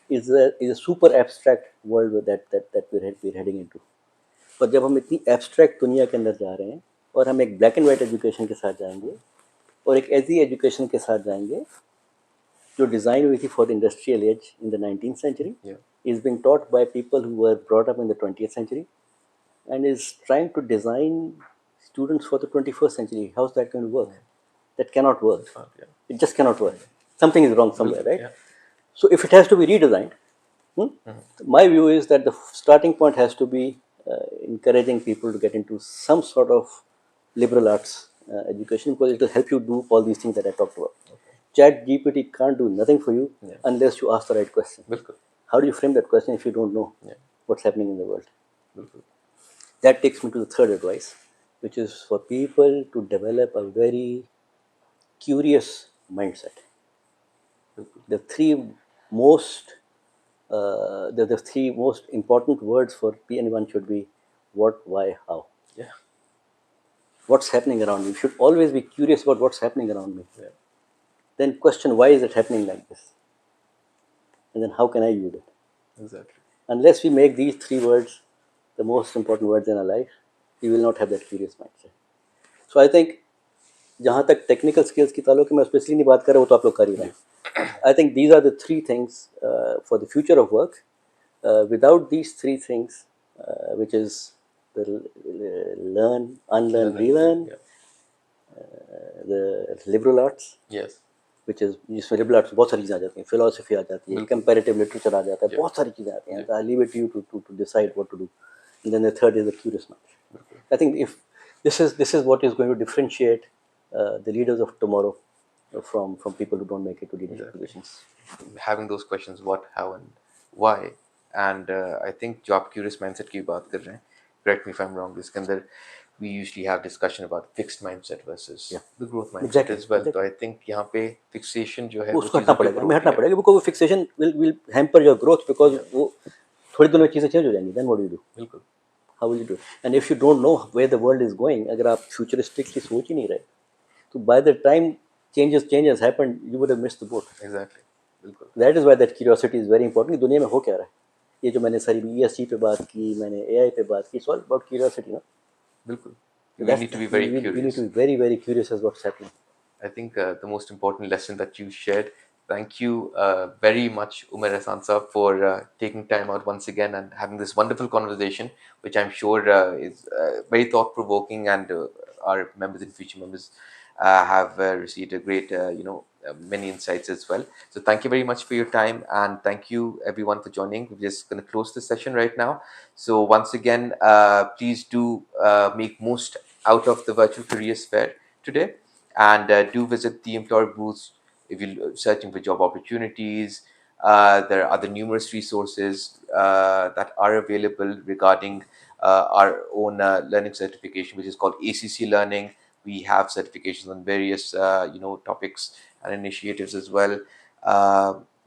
is a super abstract world that we're heading into. पर जब हम इतनी abstract दुनिया के अंदर जा रहे हैं और हम एक black and white education के साथ जाएंगे और एक ऐसी education के साथ जाएंगे जो डिज़ाइन हुई थी for the industrial age in the 19th century, is being taught by people who were brought up in the 20th century and is trying to design students for the 21st century. How's that going to work? That cannot work. It just cannot work. Something is wrong somewhere, right? Yeah. So if it has to be redesigned, my view is that the starting point has to be encouraging people to get into some sort of liberal arts education, because it will help you do all these things that I talked about. Chat GPT can't do nothing for you unless you ask the right question. बिल्कुल How do you frame that question if you don't know what's happening in the world? बिल्कुल That takes me to the third advice, which is for people to develop a very curious mindset. The three most the three most important words for anyone should be what, why, how. yeah What's happening around me? You should always be curious about what's happening around me. yeah Then question why is it happening like this, and then how can I use it. exactly Unless we make these three words the most important words in our life, we will not have that curious mindset. So I think जहाँ तक technical skills की ताल्लुक है, मैं specially नहीं बात कर रहा, वो तो आप लोग कर ही रहे हैं. I think these are the three things for the future of work. Without these three things, which is the learn, unlearn, relearn, the liberal arts, yes which is जिसमें liberal arts बहुत सारी चीज़ें आ जाती हैं, philosophy आ जाती है, comparative literature आ जाता है, बहुत सारी चीज़ें आती हैं. I leave it to you to decide what to do. And then the third is the curious mind. I think if this is what is going to differentiate the leaders of tomorrow from people who don't make it to leadership positions. having those questions what how and why and I think जो आप curious mindset की बात कर रहे हैं correct me if I'm wrong इसके अंदर we usually have discussion about fixed mindset versus the growth mindset Exactly, as well. तो I think यहाँ पे fixation जो है वो उसको हटना चीज़ों के पड़ेगा, ऊपर हमें होती हटना है पड़ेगा, because वो fixation will hamper your growth, because वो थोड़ी दिनों में चीज़ें चेंज हो जाएंगी. Then what do you do? बिल्कुल How will you do it? And if you don't know where the world is going, अगर आप futuristically सोच ही नहीं रहे, तो by the time changes happened, you would have missed the boat. exactly बिल्कुल That is why that curiosity is very important. कि दुनिया में हो क्या रहा है. ये जो मैंने सारी ESG पे बात की, मैंने AI पे बात की, it's all about curiosity, no? बिल्कुल we need to be very we curious. need to be very, very curious as what's happening. I think the most important lesson that you shared. Thank you very much, Umar Hasan Saab, for taking time out once again and having this wonderful conversation, which I'm sure is very thought provoking, and our members and future members have received a great, many insights as well. So thank you very much for your time, and thank you everyone for joining. We're just going to close this session right now. So once again, please do make most out of the virtual careers fair today, and do visit the employer booths if you're searching for job opportunities. There are other numerous resources that are available regarding our own learning certification, which is called ACC Learning. We have certifications on various topics and initiatives as well.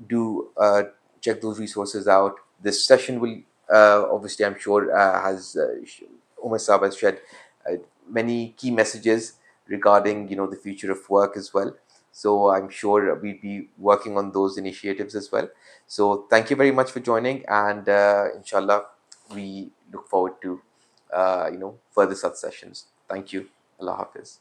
Do check those resources out. This session will obviously, I'm sure, has Umar Saab has shared many key messages regarding the future of work as well. So I'm sure we'll be working on those initiatives as well. So thank you very much for joining, and inshallah we look forward to further such sessions. Thank you. Allah Hafiz.